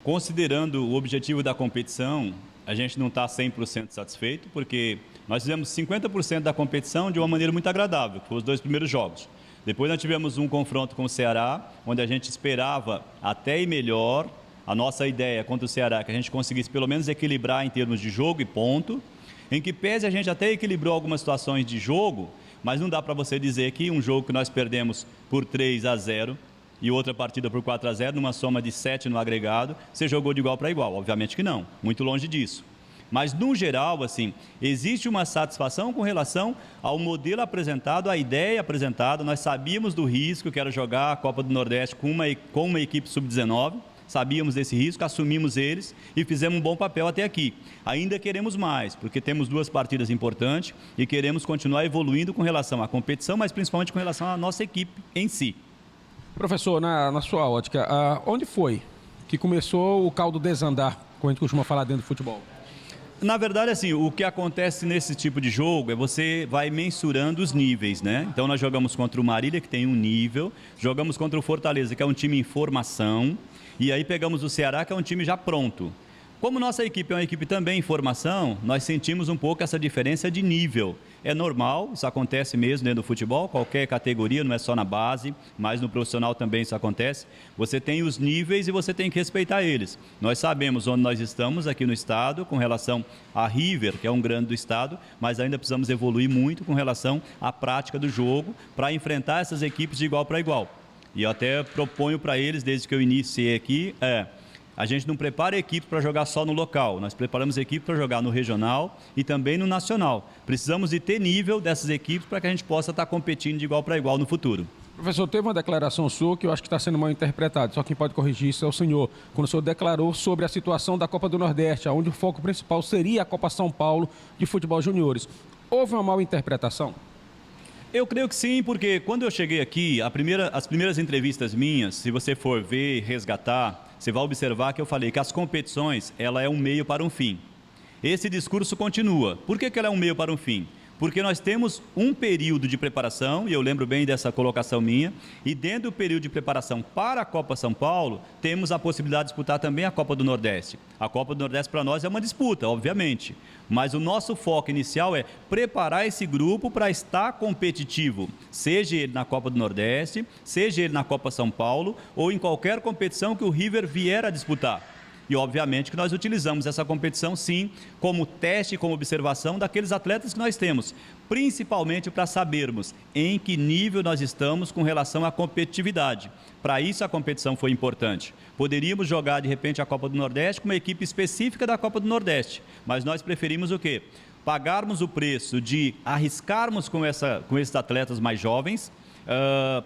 considerando o objetivo da competição, a gente não está 100% satisfeito, porque nós fizemos 50% da competição de uma maneira muito agradável, que foram os 2 primeiros jogos. Depois nós tivemos um confronto com o Ceará, onde a gente esperava até ir melhor. A nossa ideia contra o Ceará é que a gente conseguisse pelo menos equilibrar em termos de jogo e ponto. Em que pese a gente até equilibrou algumas situações de jogo, mas não dá para você dizer que um jogo que nós perdemos por 3-0 e outra partida por 4-0, numa soma de 7 no agregado, você jogou de igual para igual. Obviamente que não, muito longe disso. Mas, no geral, assim, existe uma satisfação com relação ao modelo apresentado, à ideia apresentada. Nós sabíamos do risco que era jogar a Copa do Nordeste com uma equipe sub-19, sabíamos desse risco, assumimos eles e fizemos um bom papel até aqui. Ainda queremos mais, porque temos 2 partidas importantes e queremos continuar evoluindo com relação à competição, mas principalmente com relação à nossa equipe em si. Professor, na sua ótica, onde foi que começou o caldo desandar, como a gente costuma falar dentro do futebol? Na verdade, assim, o que acontece nesse tipo de jogo é você vai mensurando os níveis, né? Então, nós jogamos contra o Marília, que tem um nível, jogamos contra o Fortaleza, que é um time em formação, e aí pegamos o Ceará, que é um time já pronto. Como nossa equipe é uma equipe também em formação, nós sentimos um pouco essa diferença de nível. É normal, isso acontece mesmo dentro do futebol, qualquer categoria, não é só na base, mas no profissional também isso acontece. Você tem os níveis e você tem que respeitar eles. Nós sabemos onde nós estamos aqui no estado com relação a River, que é um grande do estado, mas ainda precisamos evoluir muito com relação à prática do jogo para enfrentar essas equipes de igual para igual. E eu até proponho para eles, desde que eu iniciei aqui, a gente não prepara a equipe para jogar só no local, nós preparamos a equipe para jogar no regional e também no nacional. Precisamos de ter nível dessas equipes para que a gente possa estar competindo de igual para igual no futuro. Professor, teve uma declaração sua que eu acho que está sendo mal interpretada, só quem pode corrigir isso é o senhor, quando o senhor declarou sobre a situação da Copa do Nordeste, onde o foco principal seria a Copa São Paulo de futebol juniores. Houve uma mal interpretação? Eu creio que sim, porque quando eu cheguei aqui, as primeiras entrevistas minhas, se você for ver, resgatar, você vai observar que eu falei que as competições, ela é um meio para um fim. Esse discurso continua. Por que ela é um meio para um fim? Porque nós temos um período de preparação, e eu lembro bem dessa colocação minha, e dentro do período de preparação para a Copa São Paulo, temos a possibilidade de disputar também a Copa do Nordeste. A Copa do Nordeste para nós é uma disputa, obviamente, mas o nosso foco inicial é preparar esse grupo para estar competitivo, seja ele na Copa do Nordeste, seja ele na Copa São Paulo, ou em qualquer competição que o River vier a disputar. E, obviamente, que nós utilizamos essa competição, sim, como teste, como observação daqueles atletas que nós temos, principalmente para sabermos em que nível nós estamos com relação à competitividade. Para isso, a competição foi importante. Poderíamos jogar, de repente, a Copa do Nordeste com uma equipe específica da Copa do Nordeste, mas nós preferimos o quê? Pagarmos o preço de arriscarmos com esses atletas mais jovens,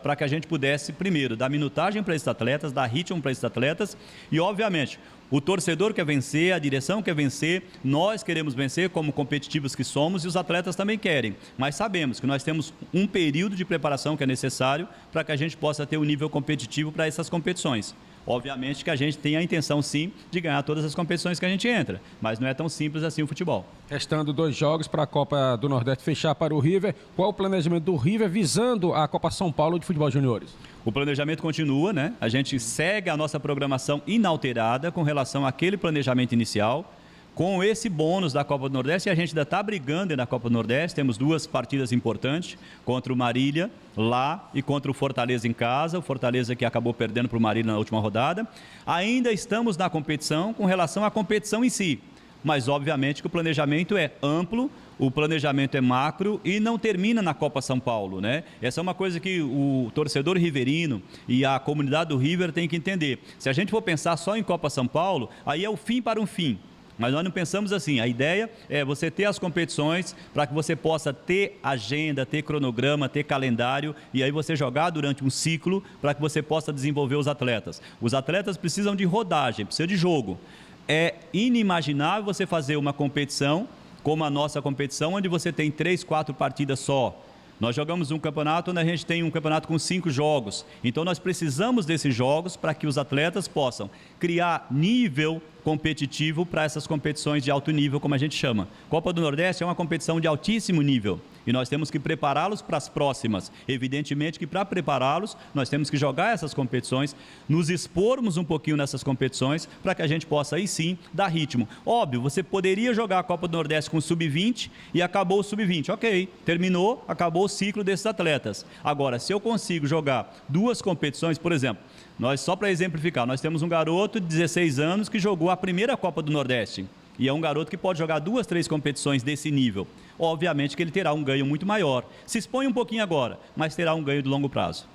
para que a gente pudesse, primeiro, dar minutagem para esses atletas, dar ritmo para esses atletas e, obviamente, o torcedor quer vencer, a direção quer vencer, nós queremos vencer como competitivos que somos e os atletas também querem, mas sabemos que nós temos um período de preparação que é necessário para que a gente possa ter um nível competitivo para essas competições. Obviamente que a gente tem a intenção, sim, de ganhar todas as competições que a gente entra, mas não é tão simples assim o futebol. Restando 2 jogos para a Copa do Nordeste fechar para o River, qual o planejamento do River visando a Copa São Paulo de futebol juniores? O planejamento continua, né? A gente segue a nossa programação inalterada com relação àquele planejamento inicial. Com esse bônus da Copa do Nordeste, a gente ainda está brigando na Copa do Nordeste, temos 2 partidas importantes, contra o Marília lá e contra o Fortaleza em casa, o Fortaleza que acabou perdendo para o Marília na última rodada. Ainda estamos na competição com relação à competição em si, mas obviamente que o planejamento é amplo, o planejamento é macro e não termina na Copa São Paulo, né? Essa é uma coisa que o torcedor riverino e a comunidade do River tem que entender. Se a gente for pensar só em Copa São Paulo, aí é o fim para um fim. Mas nós não pensamos assim, a ideia é você ter as competições para que você possa ter agenda, ter cronograma, ter calendário e aí você jogar durante um ciclo para que você possa desenvolver os atletas. Os atletas precisam de rodagem, precisam de jogo. É inimaginável você fazer uma competição como a nossa competição, onde você tem 3, 4 partidas só. Nós jogamos um campeonato onde a gente tem um campeonato com 5 jogos. Então nós precisamos desses jogos para que os atletas possam criar nível competitivo para essas competições de alto nível, como a gente chama. Copa do Nordeste é uma competição de altíssimo nível. E nós temos que prepará-los para as próximas. Evidentemente que para prepará-los, nós temos que jogar essas competições, nos expormos um pouquinho nessas competições, para que a gente possa aí sim dar ritmo. Óbvio, você poderia jogar a Copa do Nordeste com o Sub-20 e acabou o Sub-20. Ok, terminou, acabou o ciclo desses atletas. Agora, se eu consigo jogar 2 competições, por exemplo, só para exemplificar, nós temos um garoto de 16 anos que jogou a primeira Copa do Nordeste. E é um garoto que pode jogar 2, 3 competições desse nível. Obviamente que ele terá um ganho muito maior. Se expõe um pouquinho agora, mas terá um ganho de longo prazo.